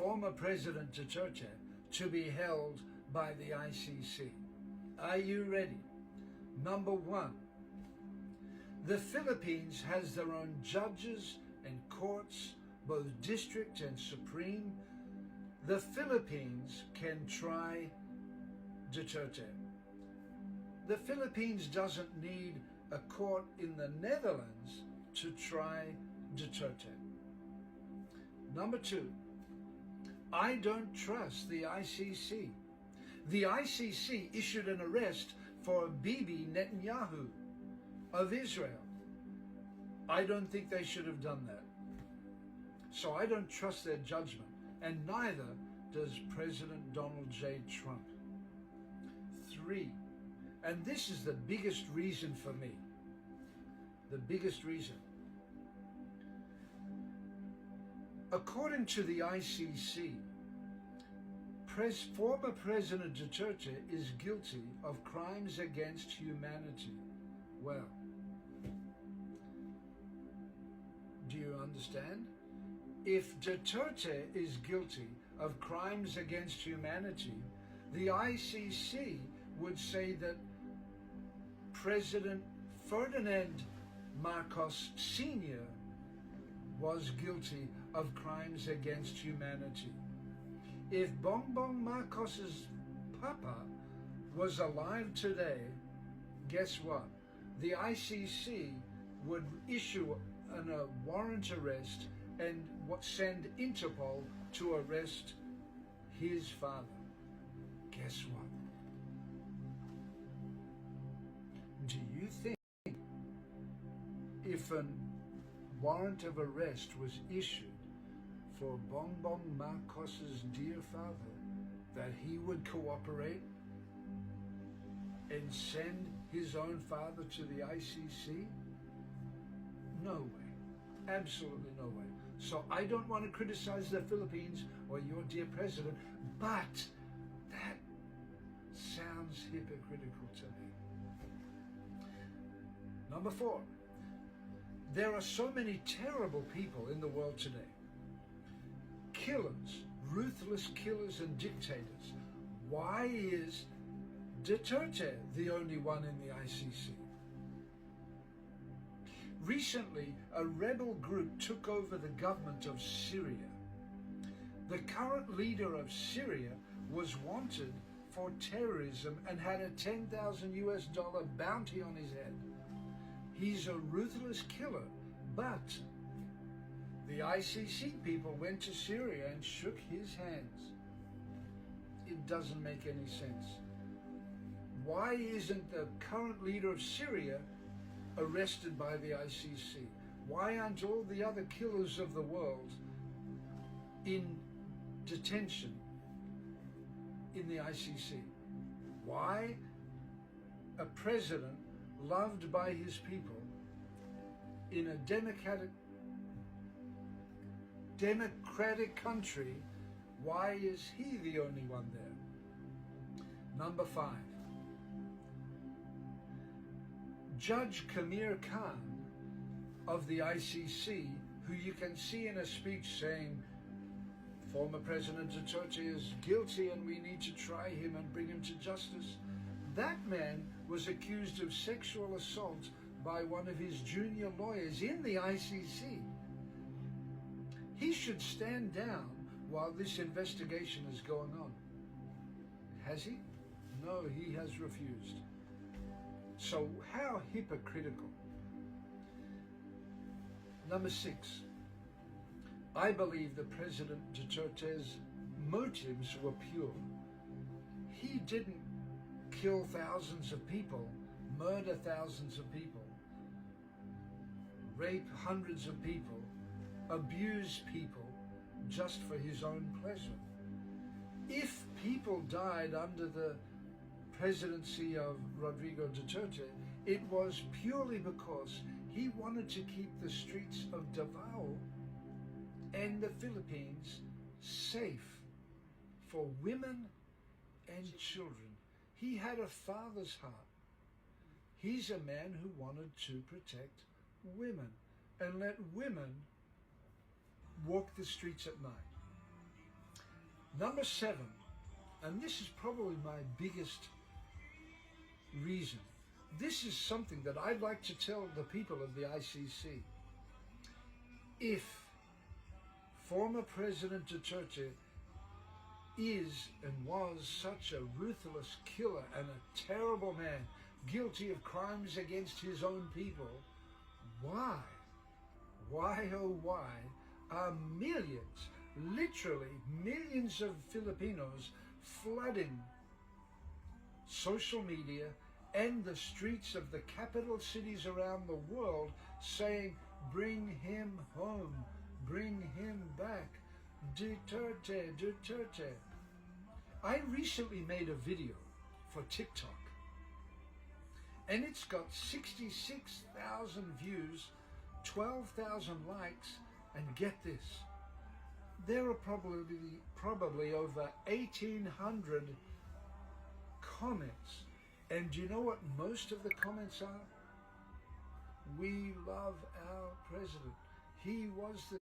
former President Duterte to be held by the ICC. Are you ready? Number one, the Philippines has their own judges and courts, both district and supreme. The Philippines can try Duterte. The Philippines doesn't need a court in the Netherlands to try Duterte. Number two, I don't trust the ICC. The ICC issued an arrest for Bibi Netanyahu of Israel. I don't think they should have done that. So I don't trust their judgment, and neither does President Donald J. Trump. Three, and this is the biggest reason for me, the biggest reason. According to the ICC, former President Duterte is guilty of crimes against humanity. Well, do you understand? If Duterte is guilty of crimes against humanity, the ICC would say that President Ferdinand Marcos Sr. was guilty of crimes against humanity. If Bongbong Marcos's papa was alive today, guess what? The ICC would issue a warrant arrest and send Interpol to arrest his father. Guess what? Do you think if a warrant of arrest was issued for Bongbong Marcos's dear father, that he would cooperate and send his own father to the ICC? No way. Absolutely no way. So I don't want to criticize the Philippines or your dear president, but that sounds hypocritical to me. Number four, there are so many terrible people in the world today. Killers, ruthless killers and dictators. Why is Duterte the only one in the ICC? Recently, a rebel group took over the government of Syria. The current leader of Syria was wanted for terrorism and had a $10,000 bounty on his head. He's a ruthless killer, but the ICC people went to Syria and shook his hands. It doesn't make any sense. Why isn't the current leader of Syria arrested by the ICC? Why aren't all the other killers of the world in detention in the ICC? Why a president loved by his people in a democratic country, why is he the only one there? Number five, Judge Kamir Khan of the ICC, who you can see in a speech saying former President Duterte is guilty and we need to try him and bring him to justice. That man was accused of sexual assault by one of his junior lawyers in the ICC. He should stand down while this investigation is going on. Has he? No, he has refused. So how hypocritical. Number six, I believe that President Duterte's motives were pure. He didn't kill thousands of people, murder thousands of people, rape hundreds of people, abuse people just for his own pleasure. If people died under the presidency of Rodrigo Duterte, it was purely because he wanted to keep the streets of Davao and the Philippines safe for women and children. He had a father's heart. He's a man who wanted to protect women and let women walk the streets at night. Number 7, and this is probably my biggest reason. This is something that I'd like to tell the people of the ICC. If former President Duterte is and was such a ruthless killer and a terrible man, guilty of crimes against his own people, why, oh why, are millions, literally millions of Filipinos flooding social media and the streets of the capital cities around the world saying, bring him home, bring him back, Duterte, Duterte. I recently made a video for TikTok, and it's got 66,000 views, 12,000 likes, and get this, there are probably over 1,800 comments. And do you know what most of the comments are? We love our president. He was the